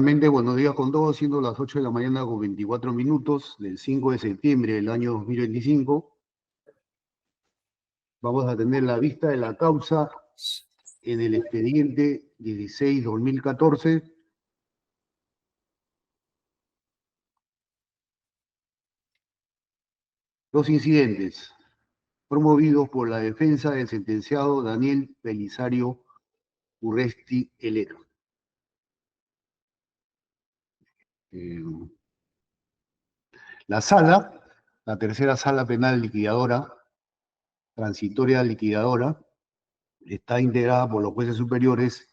Nuevamente, buenos días con todos, siendo las 8 de la mañana con 24 minutos del 5 de septiembre del año 2025. Vamos a tener la vista de la causa en el expediente 16-2014. Los incidentes promovidos por la defensa del sentenciado Daniel Belisario Urresti Helera. La sala, la tercera sala penal liquidadora, transitoria liquidadora, está integrada por los jueces superiores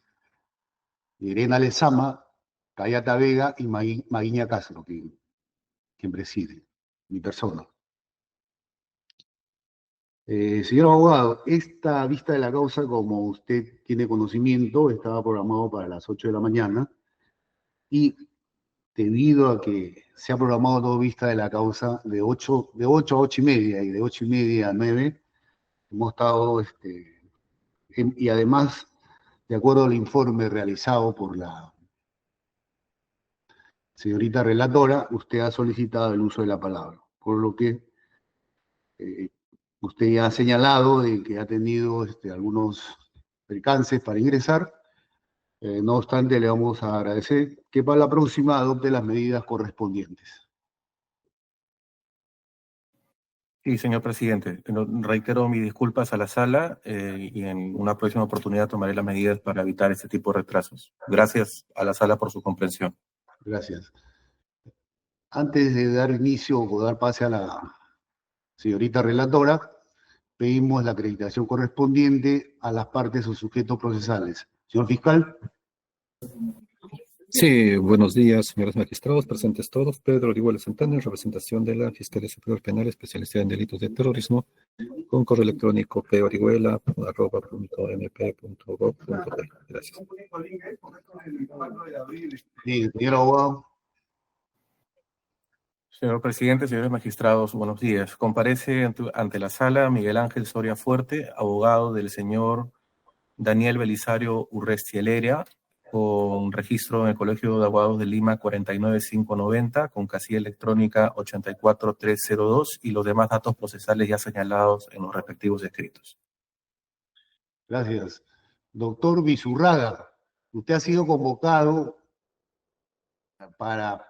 Irena Lezama, Cayata Vega y Maguiña Castro, quien preside, mi persona. Señor abogado, esta vista de la causa, como usted tiene conocimiento, estaba programado para las 8 de la mañana y debido a que se ha programado toda vista de la causa de 8 a 8 y media y de 8 y media a 9, hemos estado, y además, de acuerdo al informe realizado por la señorita relatora, usted ha solicitado el uso de la palabra, por lo que usted ya ha señalado de que ha tenido algunos percances para ingresar. No obstante, le vamos a agradecer que para la próxima adopte las medidas correspondientes. Sí, señor presidente. Reitero mis disculpas a la sala y en una próxima oportunidad tomaré las medidas para evitar este tipo de retrasos. Gracias a la sala por su comprensión. Gracias. Antes de dar inicio o dar pase a la señorita relatora, pedimos la acreditación correspondiente a las partes o sujetos procesales. Señor fiscal. Sí, buenos días, señores magistrados, presentes todos. Pedro Orihuela Santana, en representación de la Fiscalía Superior Penal especializada en delitos de terrorismo, con correo electrónico peorihuela@mp.gov.p. Gracias. Sí, señor abogado. Señor presidente, señores magistrados, buenos días. Comparece ante la sala Miguel Ángel Soria Fuerte, abogado del señor Daniel Belisario Urresti Helera, con registro en el Colegio de Abogados de Lima 49590, con casilla electrónica 84302 y los demás datos procesales ya señalados en los respectivos escritos. Gracias. Doctor Vizurraga, usted ha sido convocado para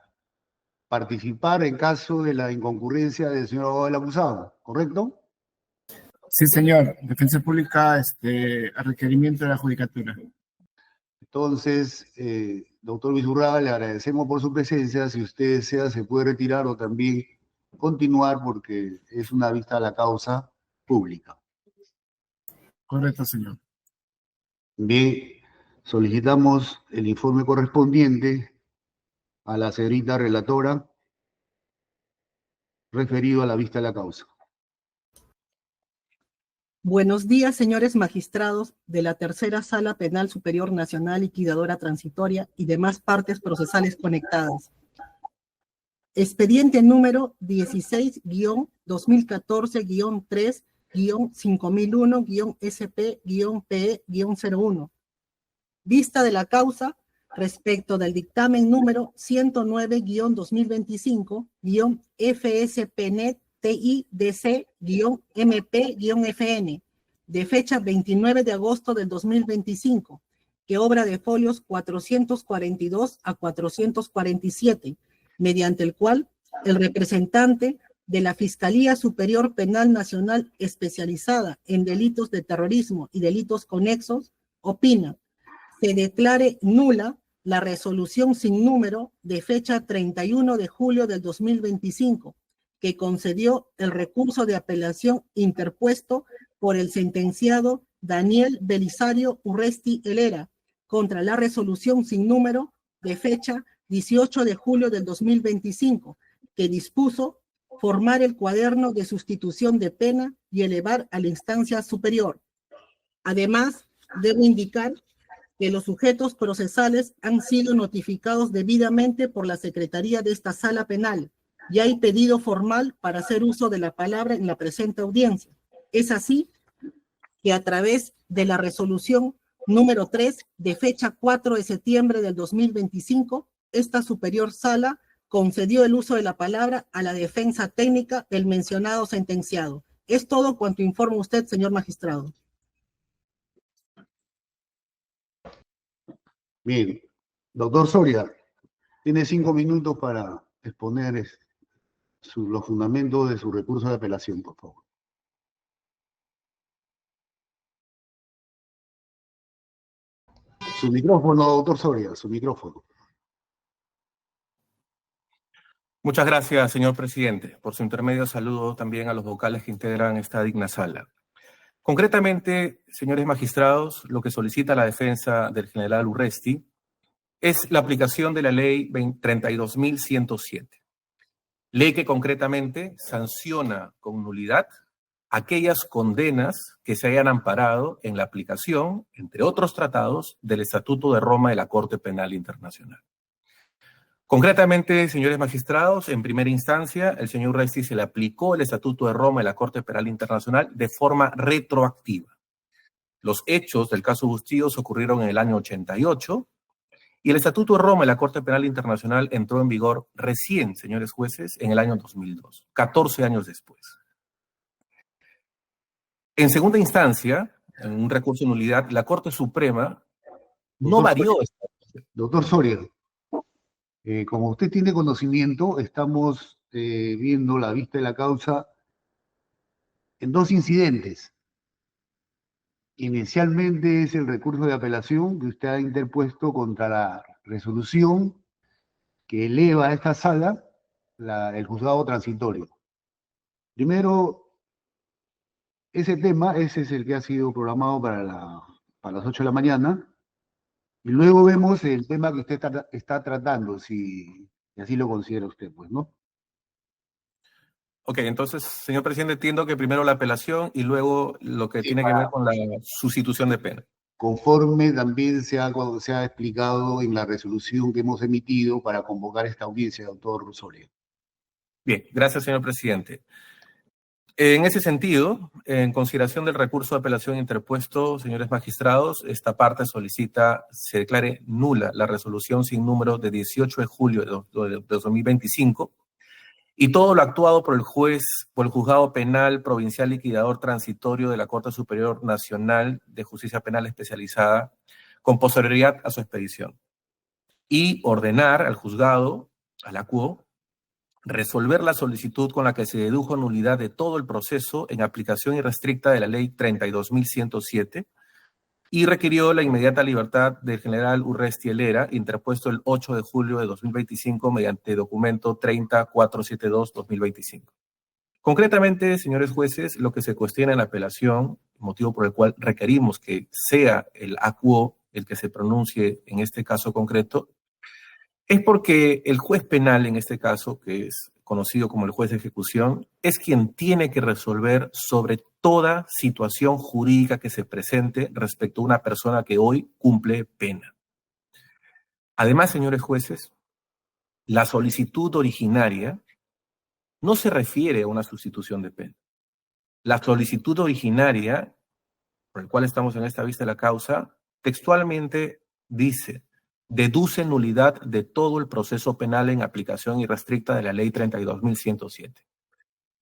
participar en caso de la inconcurrencia del señor abogado del acusado, ¿correcto? Sí, señor. Defensa pública a requerimiento de la judicatura. Entonces, doctor Vizurraga, le agradecemos por su presencia. Si usted desea, se puede retirar o también continuar porque es una vista a la causa pública. Correcto, señor. Bien, solicitamos el informe correspondiente a la señorita relatora referido a la vista de la causa. Buenos días, señores magistrados de la Tercera Sala Penal Superior Nacional Liquidadora Transitoria y demás partes procesales conectadas. Expediente número 16-2001-3-5001-SP-PE-01. Vista de la causa respecto del dictamen número 109-2025-FSPNet TIDC-MP-FN, de fecha 29 de agosto del 2025, que obra de folios 442 a 447, mediante el cual el representante de la Fiscalía Superior Penal Nacional especializada en delitos de terrorismo y delitos conexos, opina, se declare nula la resolución sin número de fecha 31 de julio del 2025, que concedió el recurso de apelación interpuesto por el sentenciado Daniel Belisario Urresti Helera contra la resolución sin número de fecha 18 de julio del 2025, que dispuso formar el cuaderno de sustitución de pena y elevar a la instancia superior. Además, debo indicar que los sujetos procesales han sido notificados debidamente por la Secretaría de esta Sala Penal y hay pedido formal para hacer uso de la palabra en la presente audiencia. Es así que a través de la resolución número 3 de fecha 4 de septiembre del 2025, esta superior sala concedió el uso de la palabra a la defensa técnica del mencionado sentenciado. Es todo cuanto informa usted, señor magistrado. Bien. Doctor Soria, tiene 5 minutos para exponer los fundamentos de su recurso de apelación, por favor. Su micrófono, doctor Soria, su micrófono. Muchas gracias, señor presidente. Por su intermedio, saludo también a los vocales que integran esta digna sala. Concretamente, señores magistrados, lo que solicita la defensa del general Urresti es la aplicación de la ley 32.107, ley que concretamente sanciona con nulidad aquellas condenas que se hayan amparado en la aplicación, entre otros tratados, del Estatuto de Roma de la Corte Penal Internacional. Concretamente, señores magistrados, en primera instancia, el señor Urresti se le aplicó el Estatuto de Roma de la Corte Penal Internacional de forma retroactiva. Los hechos del caso Bustillos ocurrieron en el año 88 y el Estatuto de Roma de la Corte Penal Internacional entró en vigor recién, señores jueces, en el año 2002, 14 años después. En segunda instancia, en un recurso de nulidad, la Corte Suprema no varió. Doctor Soria, como usted tiene conocimiento, estamos viendo la vista de la causa en 2 incidentes. Inicialmente es el recurso de apelación que usted ha interpuesto contra la resolución que eleva a esta sala el juzgado transitorio. Primero, ese es el que ha sido programado para las 8 de la mañana. Y luego vemos el tema que usted está tratando, si así lo considera usted, pues, ¿no? Ok, entonces, señor presidente, entiendo que primero la apelación y luego lo que tiene que ver con la sustitución de pena. Conforme también se ha explicado en la resolución que hemos emitido para convocar esta audiencia, doctor Soria. Bien, gracias, señor presidente. En ese sentido, en consideración del recurso de apelación interpuesto, señores magistrados, esta parte solicita se declare nula la resolución sin número de 18 de julio de 2025 y todo lo actuado por el Juzgado Penal Provincial Liquidador Transitorio de la Corte Superior Nacional de Justicia Penal Especializada con posterioridad a su expedición. Y ordenar al juzgado, a la CUO, resolver la solicitud con la que se dedujo nulidad de todo el proceso en aplicación irrestricta de la ley 32.107 y requirió la inmediata libertad del general Urresti Helera, interpuesto el 8 de julio de 2025 mediante documento 30472-2025. Concretamente, señores jueces, lo que se cuestiona en la apelación, motivo por el cual requerimos que sea el ACUO el que se pronuncie en este caso concreto, es porque el juez penal, en este caso, que es conocido como el juez de ejecución, es quien tiene que resolver sobre toda situación jurídica que se presente respecto a una persona que hoy cumple pena. Además, señores jueces, la solicitud originaria no se refiere a una sustitución de pena. La solicitud originaria, por la cual estamos en esta vista de la causa, textualmente dice: deduce nulidad de todo el proceso penal en aplicación irrestricta de la ley 32.107.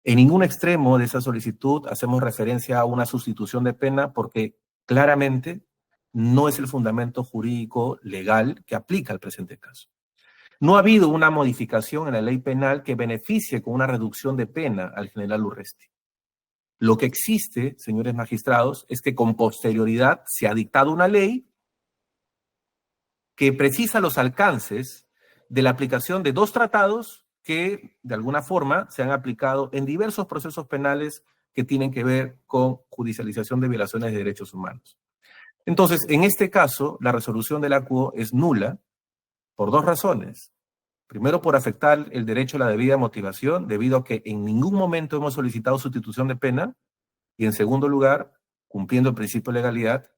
En ningún extremo de esa solicitud hacemos referencia a una sustitución de pena porque claramente no es el fundamento jurídico legal que aplica al presente caso. No ha habido una modificación en la ley penal que beneficie con una reducción de pena al general Urresti. Lo que existe, señores magistrados, es que con posterioridad se ha dictado una ley que precisa los alcances de la aplicación de 2 tratados que, de alguna forma, se han aplicado en diversos procesos penales que tienen que ver con judicialización de violaciones de derechos humanos. Entonces, en este caso, la resolución de la CUO es nula por 2 razones. Primero, por afectar el derecho a la debida motivación, debido a que en ningún momento hemos solicitado sustitución de pena. Y en segundo lugar, cumpliendo el principio de legalidad,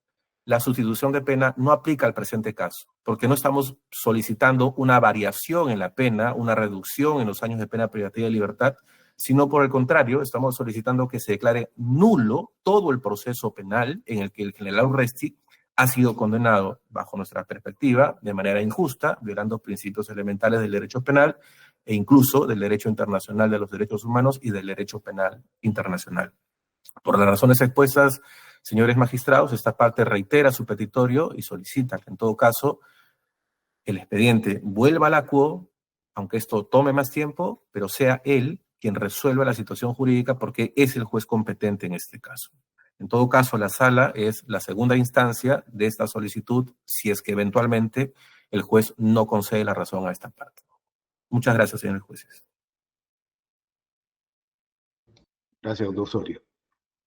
la sustitución de pena no aplica al presente caso, porque no estamos solicitando una variación en la pena, una reducción en los años de pena privativa de libertad, sino por el contrario, estamos solicitando que se declare nulo todo el proceso penal en el que el general Urresti ha sido condenado, bajo nuestra perspectiva, de manera injusta, violando principios elementales del derecho penal e incluso del derecho internacional de los derechos humanos y del derecho penal internacional. Por las razones expuestas, señores magistrados, esta parte reitera su petitorio y solicita que en todo caso el expediente vuelva a la quo, aunque esto tome más tiempo, pero sea él quien resuelva la situación jurídica porque es el juez competente en este caso. En todo caso, la sala es la segunda instancia de esta solicitud si es que eventualmente el juez no concede la razón a esta parte. Muchas gracias, señores jueces. Gracias, doctor Soria.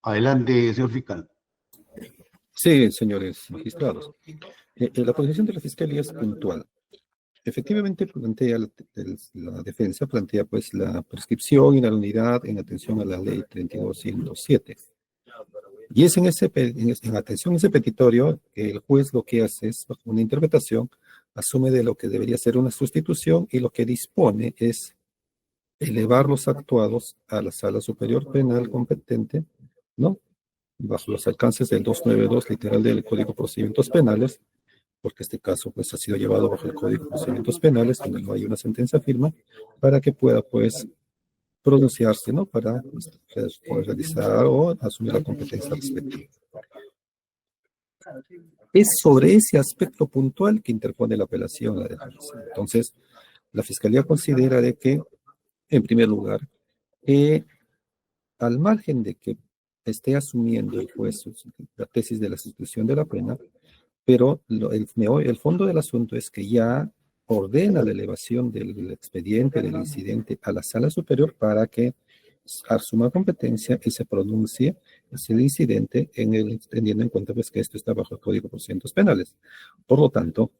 Adelante, señor fiscal. Sí, señores magistrados. La posición de la Fiscalía es puntual. Efectivamente, plantea la defensa plantea pues la prescripción y la nulidad en atención a la ley 32.107. Y es en atención a ese petitorio que el juez lo que hace es, bajo una interpretación, asume de lo que debería ser una sustitución y lo que dispone es elevar los actuados a la Sala Superior Penal competente, ¿no? Bajo los alcances del 292 literal del Código de Procedimientos Penales, porque este caso pues ha sido llevado bajo el Código de Procedimientos Penales, donde no hay una sentencia firme, para que pueda pues pronunciarse, ¿no? Para poder realizar o asumir la competencia respectiva. Es sobre ese aspecto puntual que interpone la apelación a la defensa. Entonces, la Fiscalía considera de que, en primer lugar, al margen de que esté asumiendo el juez la tesis de la sustitución de la pena, pero el fondo del asunto es que ya ordena la elevación del expediente, del incidente, a la Sala Superior para que asuma competencia y se pronuncie ese incidente teniendo en cuenta pues, que esto está bajo el Código de Procedimientos Penales. Por lo tanto,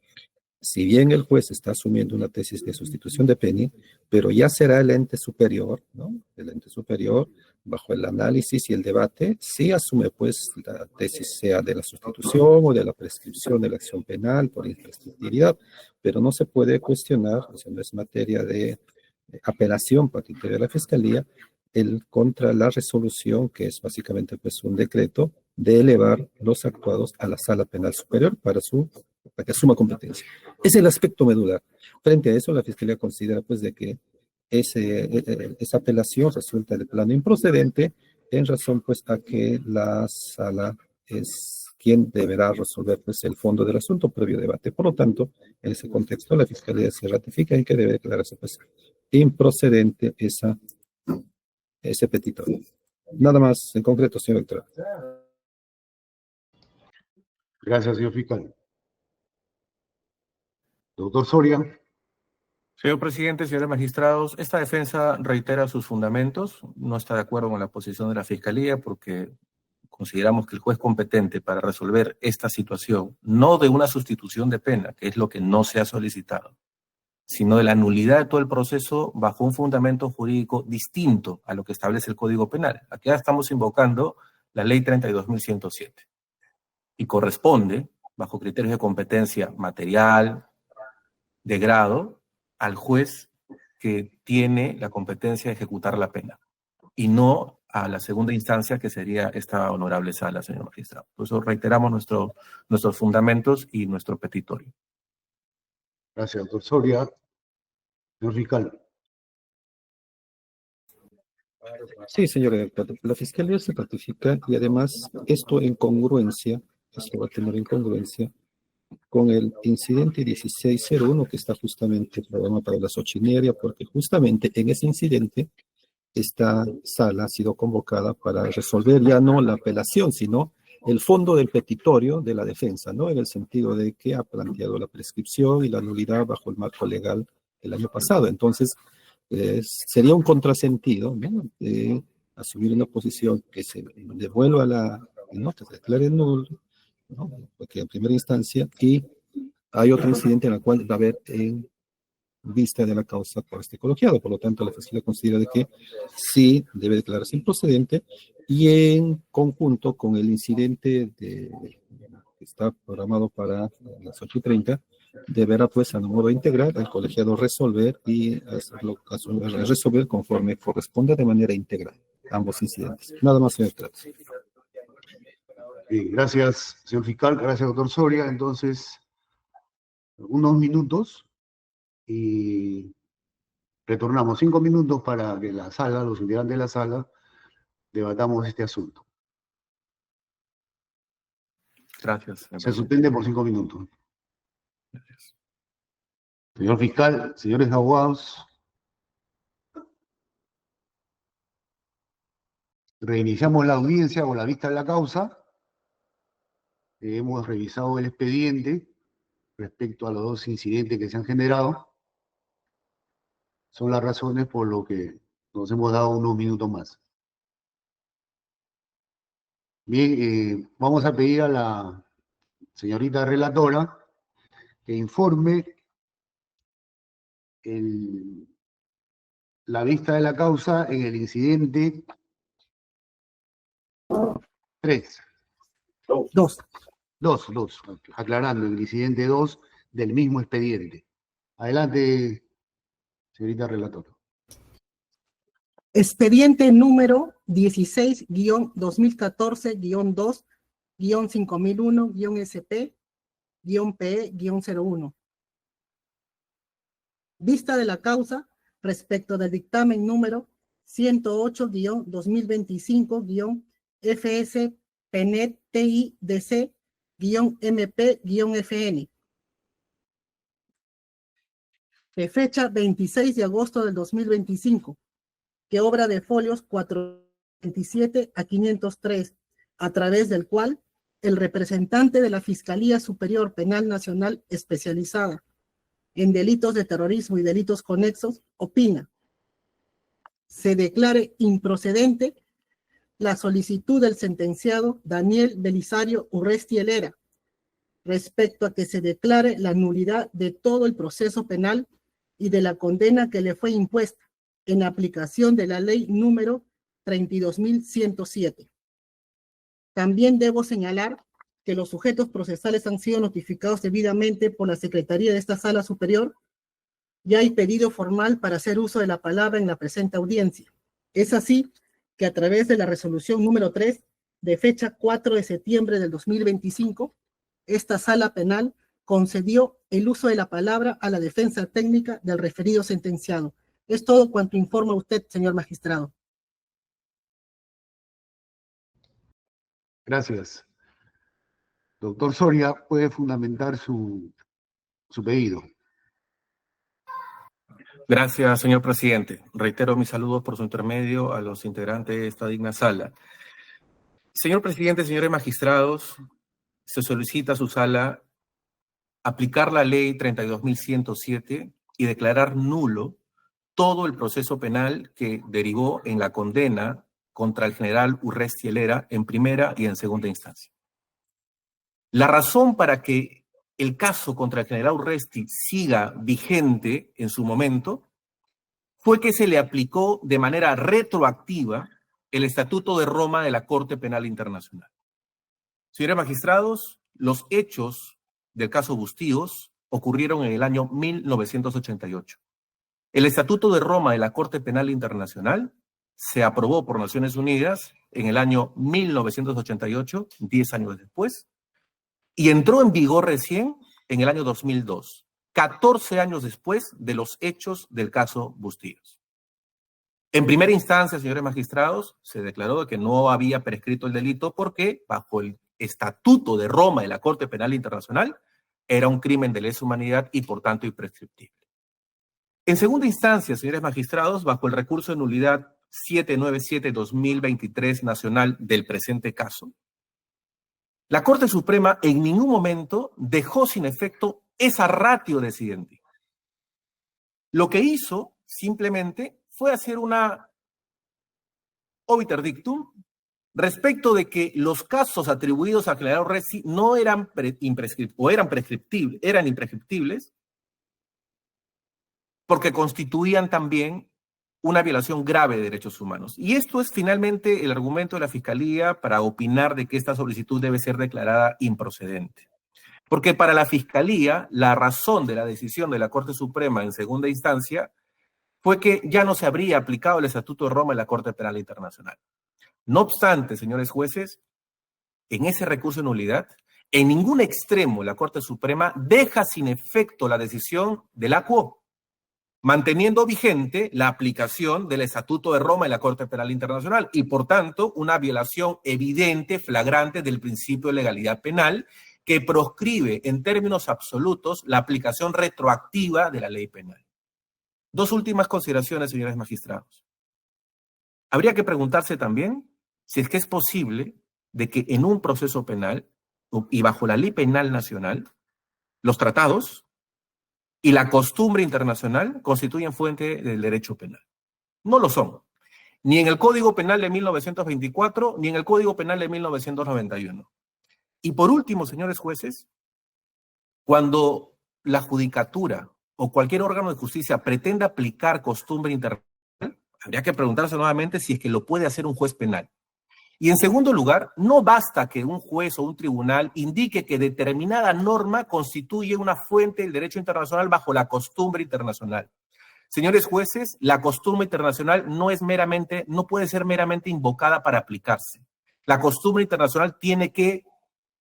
si bien el juez está asumiendo una tesis de sustitución de pena, pero ya será el ente superior, ¿no? El ente superior, bajo el análisis y el debate, sí asume pues la tesis sea de la sustitución o de la prescripción de la acción penal por imprescriptibilidad, pero no se puede cuestionar, o sea, no es materia de apelación para criterio de la Fiscalía, contra la resolución, que es básicamente pues un decreto de elevar los actuados a la Sala Penal Superior para que asuma competencia. Es el aspecto medular. Frente a eso, la Fiscalía considera pues de que esa apelación resulta de plano improcedente en razón pues a que la sala es quien deberá resolver pues el fondo del asunto previo debate. Por lo tanto, en ese contexto, la Fiscalía se ratifica en que debe declararse pues improcedente ese petitorio. Nada más en concreto, señor doctor. Gracias, señor fiscal. Doctor Soria. Señor presidente, señores magistrados, esta defensa reitera sus fundamentos, no está de acuerdo con la posición de la Fiscalía porque consideramos que el juez competente para resolver esta situación, no de una sustitución de pena, que es lo que no se ha solicitado, sino de la nulidad de todo el proceso bajo un fundamento jurídico distinto a lo que establece el Código Penal. Aquí estamos invocando la Ley 32.107 y corresponde, bajo criterios de competencia material, de grado, al juez que tiene la competencia de ejecutar la pena y no a la segunda instancia que sería esta honorable sala, señor magistrado. Por eso reiteramos nuestros fundamentos y nuestro petitorio. Gracias, doctor Soria. Señor fiscal. Sí, señor director. La Fiscalía se ratifica y además esto va a tener incongruencia con el incidente 1601 que está justamente programado para las 8:30, porque justamente en ese incidente esta sala ha sido convocada para resolver ya no la apelación, sino el fondo del petitorio de la defensa, ¿no? En el sentido de que ha planteado la prescripción y la nulidad bajo el marco legal el año pasado. Entonces, sería un contrasentido, ¿no? De asumir una posición que se devuelva ¿no? Que se declare nulo, ¿no? Porque en primera instancia, y hay otro incidente en el cual va a haber en vista de la causa por este colegiado. Por lo tanto, la Fiscalía considera de que sí debe declararse improcedente y en conjunto con el incidente que está programado para las 8:30, deberá pues a modo integral el colegiado resolver y resolver conforme corresponda de manera integral ambos incidentes. Nada más, señor Tratos. Bien, gracias, señor fiscal, gracias, doctor Soria. Entonces, unos minutos y retornamos 5 minutos para que la sala, los integrantes de la sala, debatamos este asunto. Gracias. Se suspende por 5 minutos. Gracias. Señor fiscal, señores abogados, reiniciamos la audiencia con la vista de la causa. Hemos revisado el expediente respecto a los 2 incidentes que se han generado. Son las razones por lo que nos hemos dado unos minutos más. Bien, vamos a pedir a la señorita relatora que informe la vista de la causa en el incidente 3. 2, aclarando, el incidente 2 del mismo expediente. Adelante, señorita relatora. Expediente número 16-2-2014-5001-SP-PE-01. Vista de la causa respecto del dictamen número 108-2025-FS-PNET-TIDC-MP-FN. De fecha 26 de agosto del 2025, que obra de folios 427 a 503, a través del cual el representante de la Fiscalía Superior Penal Nacional especializada en delitos de terrorismo y delitos conexos opina: se declare improcedente la solicitud del sentenciado Daniel Belisario Urresti Helera respecto a que se declare la nulidad de todo el proceso penal y de la condena que le fue impuesta en aplicación de la ley número 32.107. También debo señalar que los sujetos procesales han sido notificados debidamente por la Secretaría de esta Sala Superior. Ya hay pedido formal para hacer uso de la palabra en la presente audiencia. Es así que a través de la resolución número 3, de fecha 4 de septiembre del 2025, esta Sala Penal concedió el uso de la palabra a la defensa técnica del referido sentenciado. Es todo cuanto informa usted, señor magistrado. Gracias. Doctor Soria, puede fundamentar su pedido. Gracias, señor presidente. Reitero mis saludos por su intermedio a los integrantes de esta digna sala. Señor presidente, señores magistrados, se solicita a su sala aplicar la ley 32.107 y declarar nulo todo el proceso penal que derivó en la condena contra el general Urresti Helera en primera y en segunda instancia. La razón para que el caso contra el general Urresti siga vigente en su momento fue que se le aplicó de manera retroactiva el Estatuto de Roma de la Corte Penal Internacional. Señores magistrados, los hechos del caso Bustíos ocurrieron en el año 1988. El Estatuto de Roma de la Corte Penal Internacional se aprobó por Naciones Unidas en el año 1988, 10 años después, y entró en vigor recién en el año 2002, 14 años después de los hechos del caso Bustíos. En primera instancia, señores magistrados, se declaró que no había prescrito el delito porque, bajo el Estatuto de Roma de la Corte Penal Internacional, era un crimen de lesa humanidad y, por tanto, imprescriptible. En segunda instancia, señores magistrados, bajo el recurso de nulidad 797-2023 nacional del presente caso, la Corte Suprema en ningún momento dejó sin efecto esa ratio decidente. Lo que hizo simplemente fue hacer una obiter dictum respecto de que los casos atribuidos a general Urresti no eran eran imprescriptibles porque constituían también una violación grave de derechos humanos. Y esto es finalmente el argumento de la Fiscalía para opinar de que esta solicitud debe ser declarada improcedente. Porque para la Fiscalía, la razón de la decisión de la Corte Suprema en segunda instancia fue que ya no se habría aplicado el Estatuto de Roma en la Corte Penal Internacional. No obstante, señores jueces, en ese recurso de nulidad, en ningún extremo la Corte Suprema deja sin efecto la decisión del ACUO, manteniendo vigente la aplicación del Estatuto de Roma y la Corte Penal Internacional y, por tanto, una violación evidente, flagrante del principio de legalidad penal que proscribe en términos absolutos la aplicación retroactiva de la ley penal. Dos últimas consideraciones, señores magistrados. Habría que preguntarse también si es que es posible de que en un proceso penal y bajo la ley penal nacional, los tratados y la costumbre internacional constituyen fuente del derecho penal. No lo son. Ni en el Código Penal de 1924, ni en el Código Penal de 1991. Y por último, señores jueces, cuando la judicatura o cualquier órgano de justicia pretenda aplicar costumbre internacional, habría que preguntarse nuevamente si es que lo puede hacer un juez penal. Y en segundo lugar, no basta que un juez o un tribunal indique que determinada norma constituye una fuente del derecho internacional bajo la costumbre internacional. Señores jueces, la costumbre internacional no puede ser meramente invocada para aplicarse. La costumbre internacional tiene que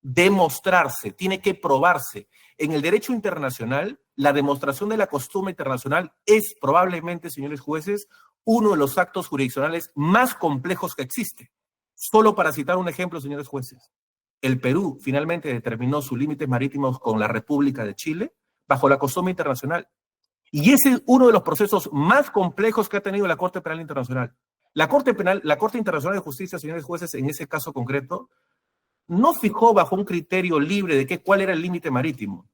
demostrarse, tiene que probarse. En el derecho internacional, la demostración de la costumbre internacional es probablemente, señores jueces, uno de los actos jurisdiccionales más complejos que existe. Solo para citar un ejemplo, señores jueces, el Perú finalmente determinó sus límites marítimos con la República de Chile bajo la costumbre internacional. Y ese es uno de los procesos más complejos que ha tenido la Corte Penal Internacional. La Corte Internacional de Justicia, señores jueces, en ese caso concreto, no fijó bajo un criterio libre de cuál era el límite marítimo.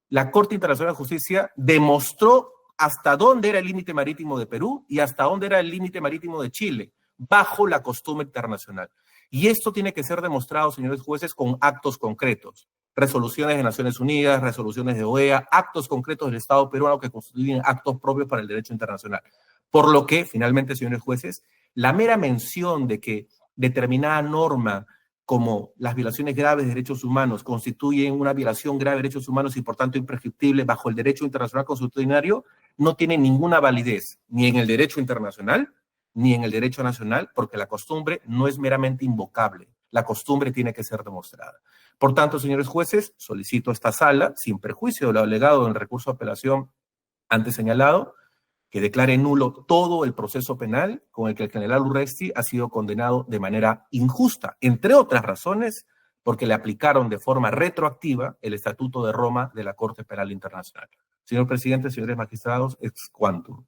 La Corte Internacional de Justicia demostró hasta dónde era el límite marítimo de Perú y hasta dónde era el límite marítimo de Chile, bajo la costumbre internacional. Y esto tiene que ser demostrado, señores jueces, con actos concretos. Resoluciones de Naciones Unidas, resoluciones de OEA, actos concretos del Estado peruano que constituyen actos propios para el derecho internacional. Por lo que, finalmente, señores jueces, la mera mención de que determinada norma como las violaciones graves de derechos humanos constituyen una violación grave de derechos humanos y por tanto imprescriptible bajo el derecho internacional consuetudinario, no tiene ninguna validez ni en el derecho internacional ni en el derecho nacional, porque la costumbre no es meramente invocable. La costumbre tiene que ser demostrada. Por tanto, señores jueces, solicito a esta sala, sin perjuicio de lo alegado en el recurso de apelación antes señalado, que declare nulo todo el proceso penal con el que el general Urresti ha sido condenado de manera injusta, entre otras razones, porque le aplicaron de forma retroactiva el Estatuto de Roma de la Corte Penal Internacional. Señor presidente, señores magistrados, ex quantum.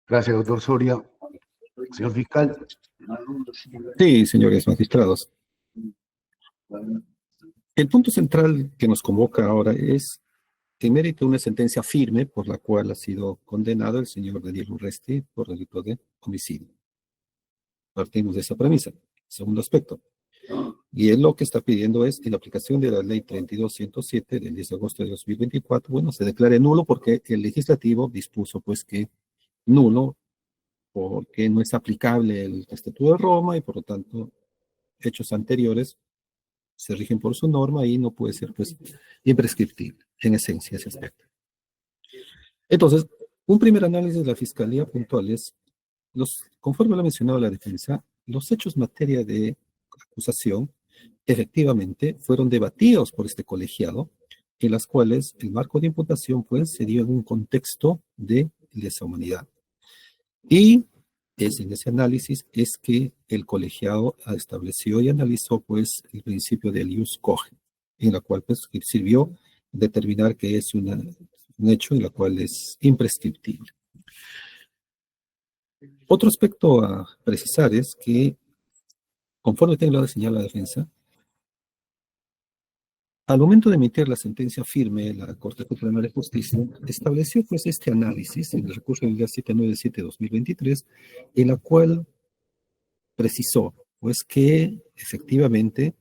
Gracias, doctor Soria. Señor fiscal. Sí, señores magistrados. El punto central que nos convoca ahora es en mérito de una sentencia firme por la cual ha sido condenado el señor Daniel Urresti por delito de homicidio. Partimos de esa premisa. Segundo aspecto. Y él lo que está pidiendo es que la aplicación de la ley 32.107 del 10 de agosto de 2024, bueno, se declare nulo porque el legislativo dispuso pues que nulo porque no es aplicable el Estatuto de Roma y por lo tanto hechos anteriores se rigen por su norma y no puede ser pues imprescriptible en esencia ese aspecto. Entonces, un primer análisis de la Fiscalía puntual es, conforme lo ha mencionado la defensa, los hechos materia de acusación efectivamente fueron debatidos por este colegiado, en las cuales el marco de imputación pues se dio en un contexto de lesa humanidad. Y en ese análisis es que el colegiado estableció y analizó pues el principio del ius cogens, en la cual pues sirvió determinar que es un hecho en la cual es imprescriptible. Otro aspecto a precisar es que, conforme tengo la señal la defensa, al momento de emitir la sentencia firme, la Corte Suprema de Justicia estableció pues este análisis en el recurso del día 797-2023, en la cual precisó pues que efectivamente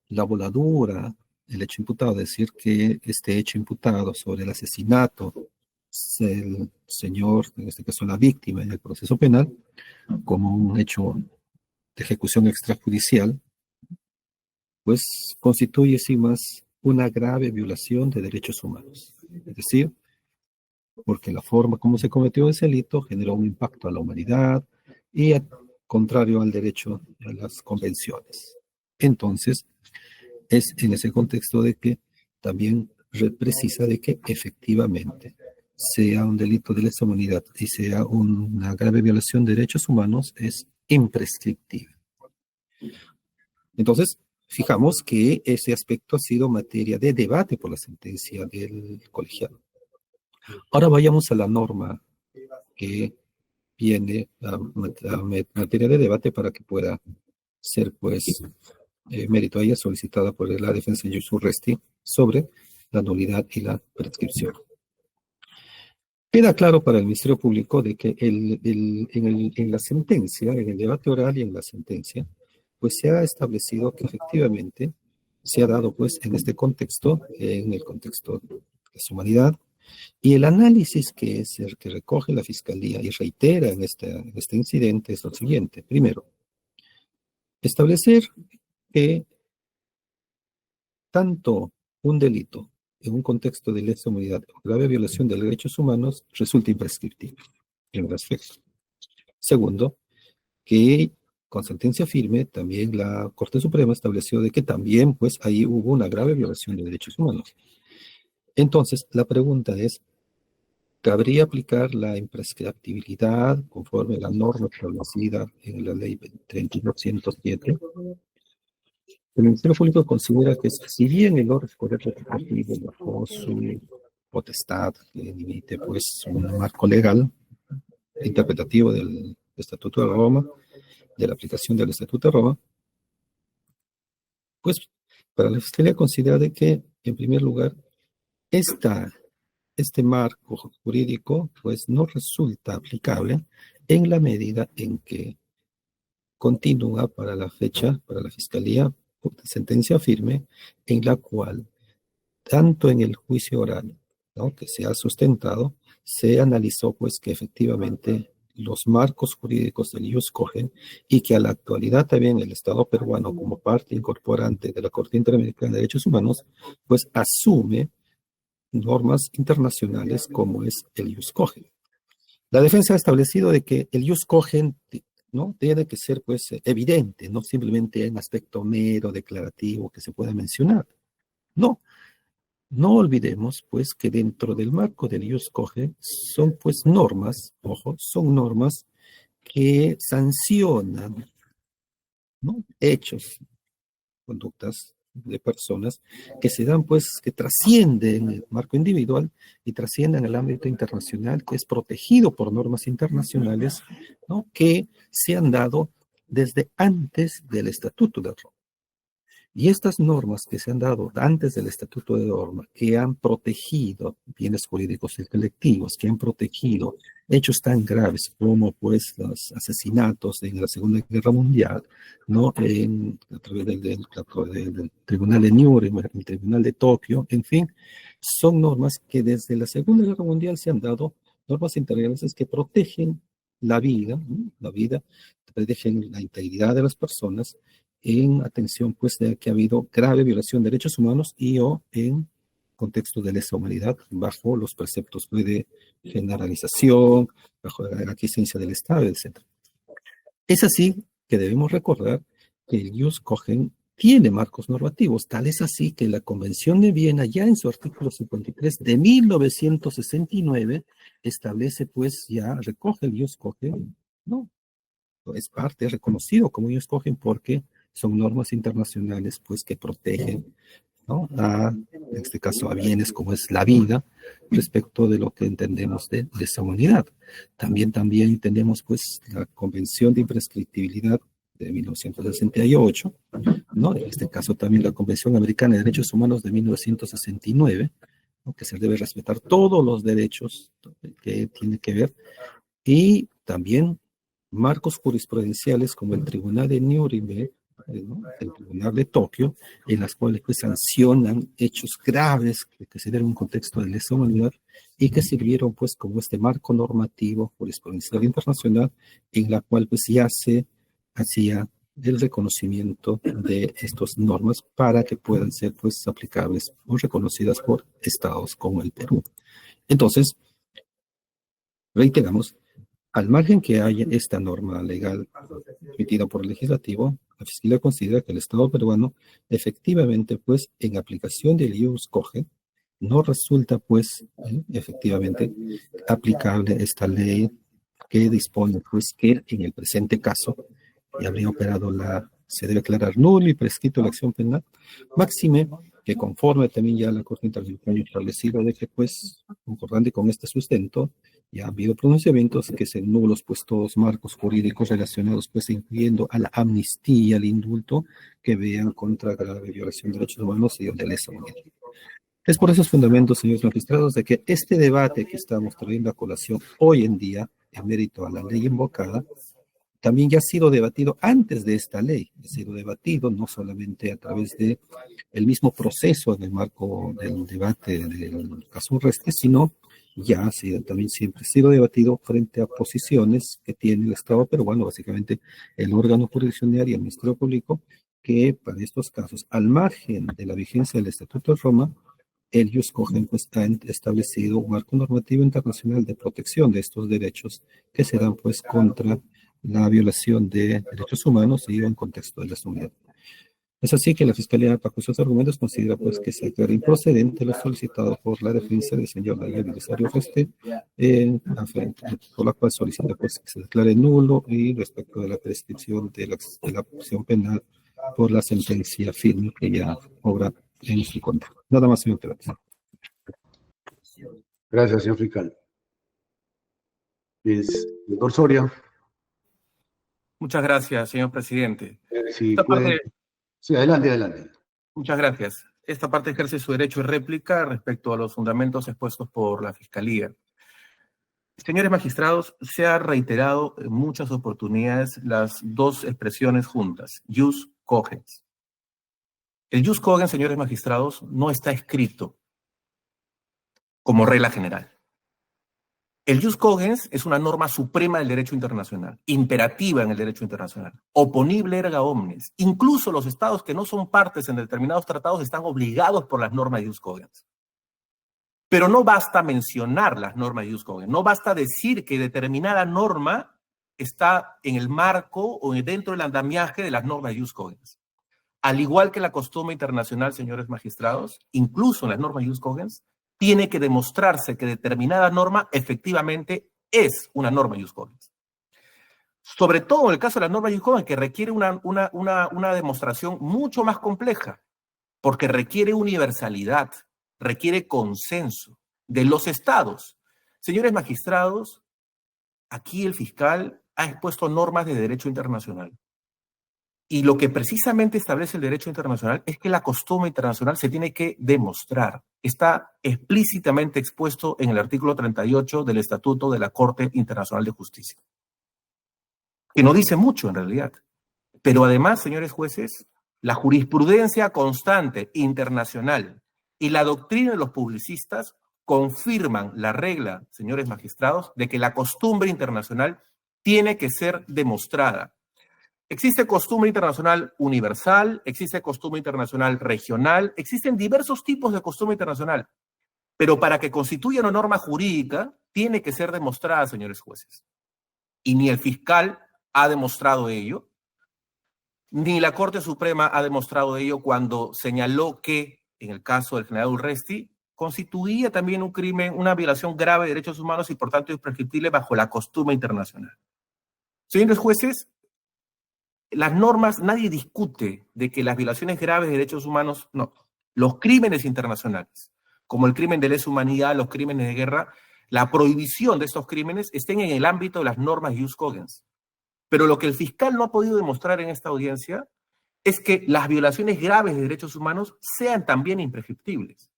la voladura, el hecho imputado, es decir, que este hecho imputado sobre el asesinato del señor, en este caso la víctima en el proceso penal, como un hecho de ejecución extrajudicial, pues constituye sin más una grave violación de derechos humanos. Es decir, porque la forma como se cometió ese delito generó un impacto a la humanidad y contrario al derecho a las convenciones. Entonces, es en ese contexto de que también precisa de que efectivamente sea un delito de lesa humanidad y sea una grave violación de derechos humanos, es imprescriptible. Entonces, fijamos que ese aspecto ha sido materia de debate por la sentencia del colegiado. Ahora vayamos a la norma que viene a materia de debate para que pueda ser, pues, mérito a ella solicitada por la defensa de Ius Urresti sobre la nulidad y la prescripción. Queda claro para el Ministerio Público de que en la sentencia, en el debate oral y en la sentencia, pues se ha establecido que efectivamente se ha dado, pues, en este contexto, en el contexto de la humanidad, y el análisis que es el que recoge la Fiscalía y reitera en este incidente es lo siguiente. Primero, establecer que tanto un delito en un contexto de lesa humanidad o grave violación de derechos humanos resulta imprescriptible, primer aspecto. Segundo, que con sentencia firme también la Corte Suprema estableció de que también, pues, ahí hubo una grave violación de derechos humanos. Entonces, la pregunta es, ¿cabría aplicar la imprescriptibilidad conforme a la norma establecida en la ley 3207? El Ministerio Público considera que si bien el orden correcto bajo su potestad que limite, pues, un marco legal interpretativo del Estatuto de Roma, de la aplicación del Estatuto de Roma, pues para la Fiscalía considera de que, en primer lugar, este marco jurídico pues no resulta aplicable en la medida en que continúa para la fecha, para la Fiscalía, sentencia firme, en la cual, tanto en el juicio oral, ¿no?, que se ha sustentado, se analizó pues que efectivamente los marcos jurídicos del ius cogen y que a la actualidad también el Estado peruano, como parte incorporante de la Corte Interamericana de Derechos Humanos, pues asume normas internacionales como es el ius cogen. La defensa ha establecido de que el ius cogen, ¿no?, tiene que ser pues evidente, no simplemente en aspecto mero declarativo que se pueda mencionar. No olvidemos pues que dentro del marco del ius cogen son pues normas, ojo, son normas que sancionan, ¿no?, hechos, conductas de personas que se dan pues, que trascienden el marco individual y trascienden el ámbito internacional, que es protegido por normas internacionales, ¿no?, que se han dado desde antes del Estatuto de Roma. Y estas normas que se han dado antes del Estatuto de Roma, que han protegido bienes jurídicos y colectivos, que han protegido hechos tan graves como pues los asesinatos en la Segunda Guerra Mundial, ¿no?, a través del Tribunal de Nuremberg, el Tribunal de Tokio, en fin, son normas que desde la Segunda Guerra Mundial se han dado, normas internacionales que protegen la vida, ¿no?, protegen la integridad de las personas, en atención pues de que ha habido grave violación de derechos humanos y o en contexto de lesa humanidad bajo los preceptos de generalización, bajo la aquiescencia del Estado, etc. Es así que debemos recordar que el ius cogen tiene marcos normativos, tal es así que la Convención de Viena, ya en su artículo 53 de 1969, establece pues, ya recoge el ius cogen, ¿no?, es parte, reconocido como ius cogen porque son normas internacionales pues que protegen, ¿no?, en este caso a bienes como es la vida, respecto de lo que entendemos de esa humanidad. También entendemos pues la Convención de Imprescriptibilidad de 1968, ¿no?, en este caso también la Convención Americana de Derechos Humanos de 1969, ¿no?, que se debe respetar todos los derechos que tiene que ver, y también marcos jurisprudenciales como el Tribunal de Nuremberg, ¿no?, el Tribunal de Tokio, en las cuales pues sancionan hechos graves que se dieron en un contexto de lesa humanidad y que sirvieron pues como este marco normativo jurisprudencial internacional en la cual pues ya se hacía el reconocimiento de estas normas para que puedan ser pues aplicables o reconocidas por estados como el Perú. Entonces, reiteramos Al margen que haya esta norma legal emitida por el legislativo, la Fiscalía considera que el Estado peruano efectivamente, pues, en aplicación del ius cogen, no resulta, pues, efectivamente aplicable esta ley que dispone, pues, que en el presente caso ya habría operado se debe declarar nulo y prescrito la acción penal, máxime que conforme también ya la Corte Interamericana establecido de que, pues, concordante con este sustento, ya ha habido pronunciamientos que se nulos, pues, todos marcos jurídicos relacionados, pues, incluyendo a la amnistía, al indulto, que vean contra grave violación de derechos humanos y de lesa humanidad. Es por esos fundamentos, señores magistrados, de que este debate que estamos trayendo a colación hoy en día, en mérito a la ley invocada, también ya ha sido debatido antes de esta ley. Ha sido debatido no solamente a través de el mismo proceso en el marco del debate del caso Urresti, sino ya ha sido, también siempre ha sido debatido frente a posiciones que tiene el Estado peruano, básicamente el órgano jurisdiccional y el Ministerio Público, que para estos casos, al margen de la vigencia del Estatuto de Roma, ellos cogen, pues, han establecido un marco normativo internacional de protección de estos derechos que se dan, pues, contra la violación de derechos humanos y en contexto de la humanidad. Es así que la Fiscalía, bajo esos argumentos, considera, pues, que se declara improcedente lo solicitado por la defensa del señor Daniel Belisario Urresti, por la cual solicita, pues, que se declare nulo y respecto de la prescripción de la acción penal por la sentencia firme que ya obra en su contra. Nada más, señor Pérez. Gracias, señor fiscal. Doctor Soria. Muchas gracias, señor presidente. Sí, sí, adelante. Muchas gracias. Esta parte ejerce su derecho de réplica respecto a los fundamentos expuestos por la Fiscalía. Señores magistrados, se ha reiterado en muchas oportunidades las dos expresiones juntas, jus cogens. El jus cogens, señores magistrados, no está escrito como regla general. El jus cogens es una norma suprema del derecho internacional, imperativa en el derecho internacional, oponible erga omnes. Incluso los estados que no son partes en determinados tratados están obligados por las normas de jus cogens. Pero no basta mencionar las normas de jus cogens, no basta decir que determinada norma está en el marco o dentro del andamiaje de las normas de jus cogens. Al igual que la costumbre internacional, señores magistrados, incluso en las normas de jus cogens, tiene que demostrarse que determinada norma efectivamente es una norma jus cogens. Sobre todo en el caso de las normas jus cogens, que requiere una demostración mucho más compleja, porque requiere universalidad, requiere consenso de los estados. Señores magistrados, aquí el fiscal ha expuesto normas de derecho internacional. Y lo que precisamente establece el derecho internacional es que la costumbre internacional se tiene que demostrar. Está explícitamente expuesto en el artículo 38 del Estatuto de la Corte Internacional de Justicia. Que no dice mucho en realidad. Pero además, señores jueces, la jurisprudencia constante internacional y la doctrina de los publicistas confirman la regla, señores magistrados, de que la costumbre internacional tiene que ser demostrada. Existe costumbre internacional universal, existe costumbre internacional regional, existen diversos tipos de costumbre internacional, pero para que constituya una norma jurídica, tiene que ser demostrada, señores jueces. Y ni el fiscal ha demostrado ello, ni la Corte Suprema ha demostrado ello cuando señaló que, en el caso del general Urresti, constituía también un crimen, una violación grave de derechos humanos y por tanto imprescriptible bajo la costumbre internacional. Señores jueces, las normas, nadie discute de que las violaciones graves de derechos humanos, no, los crímenes internacionales, como el crimen de lesa humanidad, los crímenes de guerra, la prohibición de estos crímenes estén en el ámbito de las normas jus cogens. Pero lo que el fiscal no ha podido demostrar en esta audiencia es que las violaciones graves de derechos humanos sean también imprescriptibles.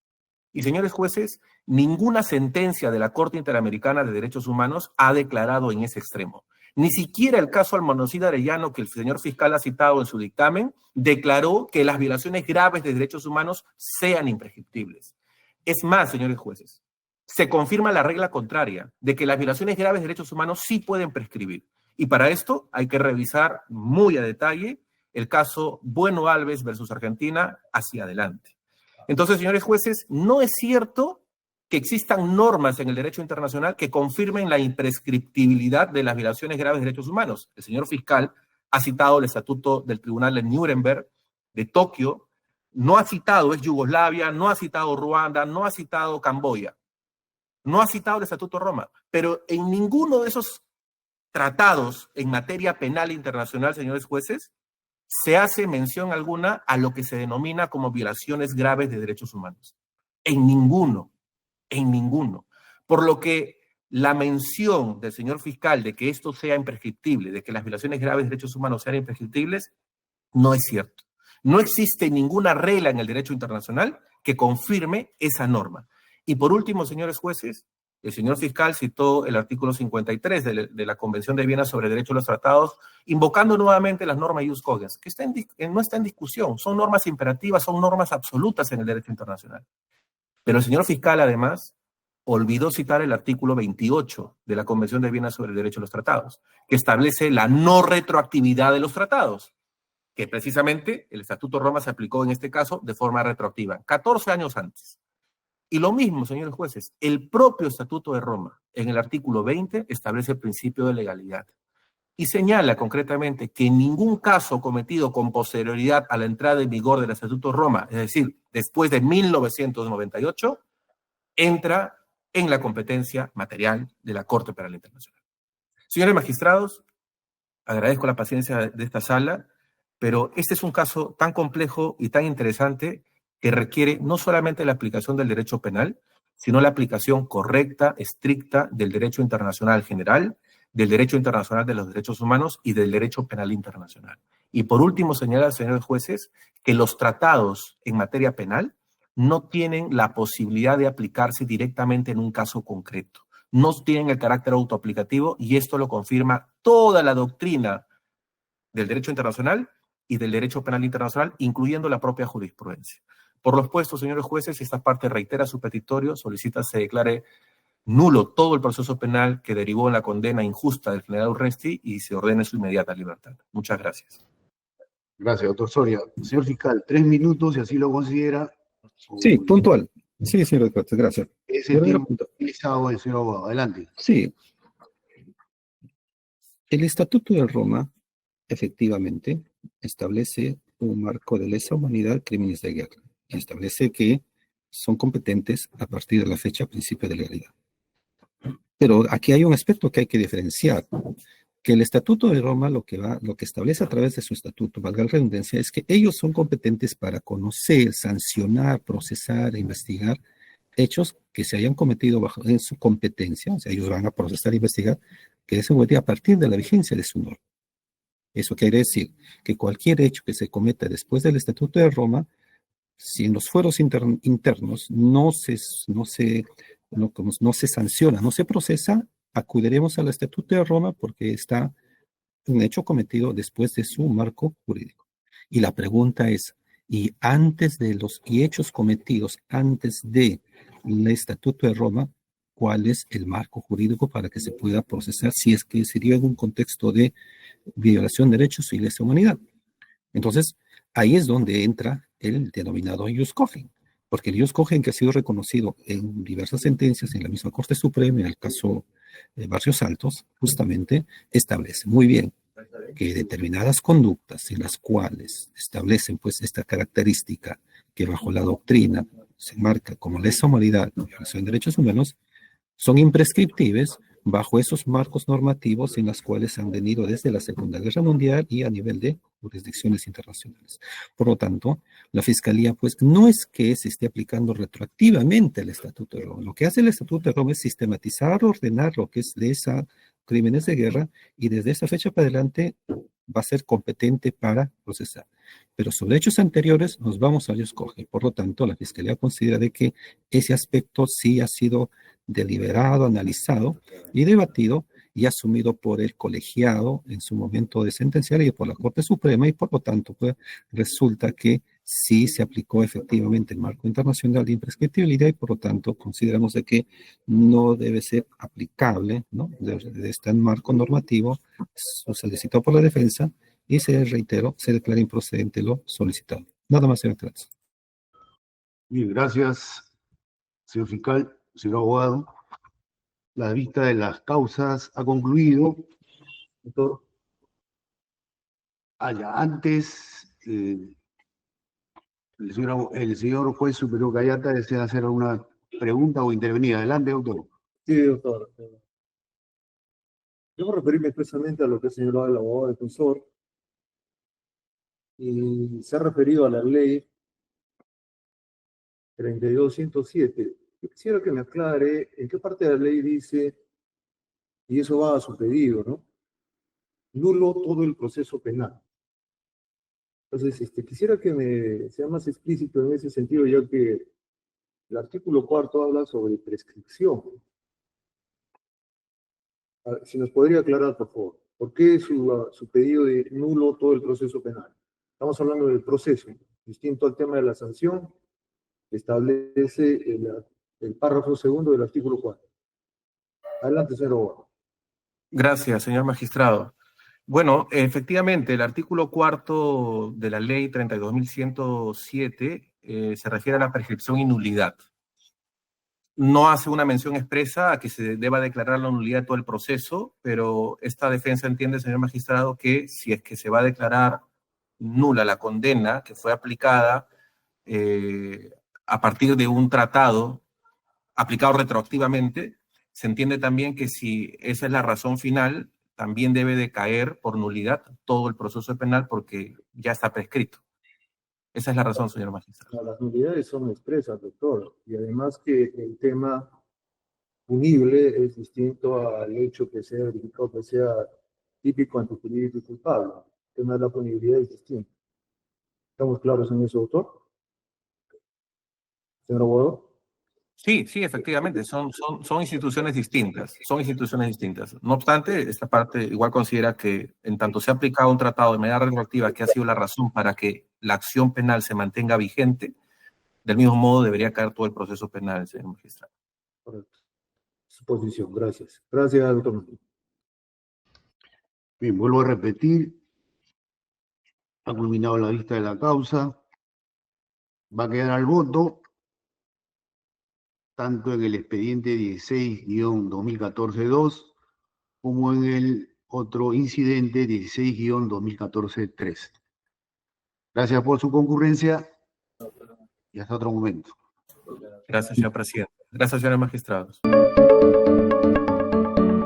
Y señores jueces, ninguna sentencia de la Corte Interamericana de Derechos Humanos ha declarado en ese extremo. Ni siquiera el caso Almonacid Arellano, que el señor fiscal ha citado en su dictamen, declaró que las violaciones graves de derechos humanos sean imprescriptibles. Es más, señores jueces, se confirma la regla contraria, de que las violaciones graves de derechos humanos sí pueden prescribir. Y para esto hay que revisar muy a detalle el caso Bueno Alves versus Argentina hacia adelante. Entonces, señores jueces, no es cierto que existan normas en el derecho internacional que confirmen la imprescriptibilidad de las violaciones graves de derechos humanos. El señor fiscal ha citado el estatuto del Tribunal de Nuremberg de Tokio, no ha citado es Yugoslavia, no ha citado Ruanda, no ha citado Camboya, no ha citado el Estatuto de Roma, pero en ninguno de esos tratados en materia penal internacional, señores jueces, se hace mención alguna a lo que se denomina como violaciones graves de derechos humanos. En ninguno, en ninguno. Por lo que la mención del señor fiscal de que esto sea imprescriptible, de que las violaciones graves de derechos humanos sean imprescriptibles, no es cierto. No existe ninguna regla en el derecho internacional que confirme esa norma. Y por último, señores jueces, el señor fiscal citó el artículo 53 de la Convención de Viena sobre Derecho a los Tratados, invocando nuevamente las normas ius cogens, que no está en discusión, son normas imperativas, son normas absolutas en el derecho internacional. Pero el señor fiscal, además, olvidó citar el artículo 28 de la Convención de Viena sobre el Derecho a los Tratados, que establece la no retroactividad de los tratados, que precisamente el Estatuto de Roma se aplicó en este caso de forma retroactiva, 14 años antes. Y lo mismo, señores jueces, el propio Estatuto de Roma, en el artículo 20, establece el principio de legalidad y señala concretamente que en ningún caso cometido con posterioridad a la entrada en vigor del Estatuto de Roma, es decir, después de 1998, entra en la competencia material de la Corte Penal Internacional. Señores magistrados, agradezco la paciencia de esta sala, pero este es un caso tan complejo y tan interesante que requiere no solamente la aplicación del derecho penal, sino la aplicación correcta, estricta del derecho internacional general, del derecho internacional de los derechos humanos y del derecho penal internacional. Y por último, señalar, señores jueces, que los tratados en materia penal no tienen la posibilidad de aplicarse directamente en un caso concreto. No tienen el carácter autoaplicativo y esto lo confirma toda la doctrina del derecho internacional y del derecho penal internacional, incluyendo la propia jurisprudencia. Por lo expuesto, señores jueces, esta parte reitera su petitorio, solicita se declare nulo todo el proceso penal que derivó en la condena injusta del general Urresti y se ordene su inmediata libertad. Muchas gracias. Gracias, doctor Soria. Señor fiscal, 3 minutos, si así lo considera. Sí, puntual. Sí, señor doctor, gracias. Ese tiempo utilizado el señor abogado. Adelante. Sí. El Estatuto de Roma, efectivamente, establece un marco de lesa humanidad, crímenes de guerra. Establece que son competentes a partir de la fecha principio de legalidad. Pero aquí hay un aspecto que hay que diferenciar, que el Estatuto de Roma lo que establece a través de su estatuto, valga la redundancia, es que ellos son competentes para conocer, sancionar, procesar e investigar hechos que se hayan cometido en su competencia, o sea, ellos van a procesar e investigar, que se cometido a partir de la vigencia de su norma. Eso quiere decir que cualquier hecho que se cometa después del Estatuto de Roma, si en los fueros internos no se sanciona, no se procesa, acudiremos al Estatuto de Roma porque está un hecho cometido después de su marco jurídico. Y la pregunta es, ¿y hechos cometidos antes del Estatuto de Roma, cuál es el marco jurídico para que se pueda procesar si es que sería en un contexto de violación de derechos y lesa humanidad? Entonces, ahí es donde entra el denominado ius cogens, porque el ius cogens, que ha sido reconocido en diversas sentencias en la misma Corte Suprema, en el caso de Barrios Altos, justamente establece muy bien que determinadas conductas en las cuales establecen pues esta característica que bajo la doctrina se marca como lesa humanidad, violación de derechos humanos, son imprescriptibles bajo esos marcos normativos en los cuales han venido desde la Segunda Guerra Mundial y a nivel de jurisdicciones internacionales. Por lo tanto, la Fiscalía pues no es que se esté aplicando retroactivamente el Estatuto de Roma. Lo que hace el Estatuto de Roma es sistematizar, ordenar lo que es de esos crímenes de guerra y desde esa fecha para adelante va a ser competente para procesar. Pero sobre hechos anteriores nos vamos a ius cogens. Por lo tanto, la Fiscalía considera de que ese aspecto sí ha sido deliberado, analizado y debatido y asumido por el colegiado en su momento de sentenciar y por la Corte Suprema, y por lo tanto pues, resulta que sí se aplicó efectivamente el marco internacional de imprescriptibilidad y por lo tanto consideramos de que no debe ser aplicable, ¿no? de este marco normativo solicitado por la defensa y reitero, se declara improcedente lo solicitado. Nada más, señor Tratz. Bien, gracias, señor fiscal. señor abogado. La vista de las causas ha concluido. Doctor. Antes, el señor juez superior Cayata desea hacer alguna pregunta o intervenir. Adelante, doctor. Sí, doctor. Debo referirme expresamente a lo que ha señalado el abogado defensor y se ha referido a la ley 32.107. Yo quisiera que me aclare en qué parte de la ley dice, y eso va a su pedido, ¿no? Nulo todo el proceso penal. Entonces, quisiera que me sea más explícito en ese sentido, ya que el artículo 4 habla sobre prescripción. A ver, si nos podría aclarar, por favor, ¿por qué su pedido de nulo todo el proceso penal? Estamos hablando del proceso, distinto al tema de la sanción, establece el párrafo segundo del artículo 4. Adelante, señor abogado. Gracias, señor magistrado. Bueno, efectivamente, el artículo 4 de la ley 32.107 se refiere a la prescripción y nulidad. No hace una mención expresa a que se deba declarar la nulidad de todo el proceso, pero esta defensa entiende, señor magistrado, que si es que se va a declarar nula la condena que fue aplicada a partir de un tratado aplicado retroactivamente, se entiende también que si esa es la razón final, también debe de caer por nulidad todo el proceso penal porque ya está prescrito. Esa es la razón, señor magistrado. Las nulidades son expresas, doctor, y además que el tema punible es distinto al hecho que sea verificado, que sea típico, antijurídico y culpable. El tema de la punibilidad es distinto. ¿Estamos claros en eso, doctor? Señor abogado. Sí, efectivamente, son instituciones distintas, No obstante, esta parte igual considera que en tanto se ha aplicado un tratado de manera retroactiva que ha sido la razón para que la acción penal se mantenga vigente, del mismo modo debería caer todo el proceso penal, señor magistrado. Correcto. Su posición, gracias. Gracias, doctor. Bien, vuelvo a repetir. Ha culminado la vista de la causa. Va a quedar al voto tanto en el expediente 16-2014-2 como en el otro incidente 16-2014-3. Gracias por su concurrencia y hasta otro momento. Gracias, señor presidente. Gracias, señores magistrados.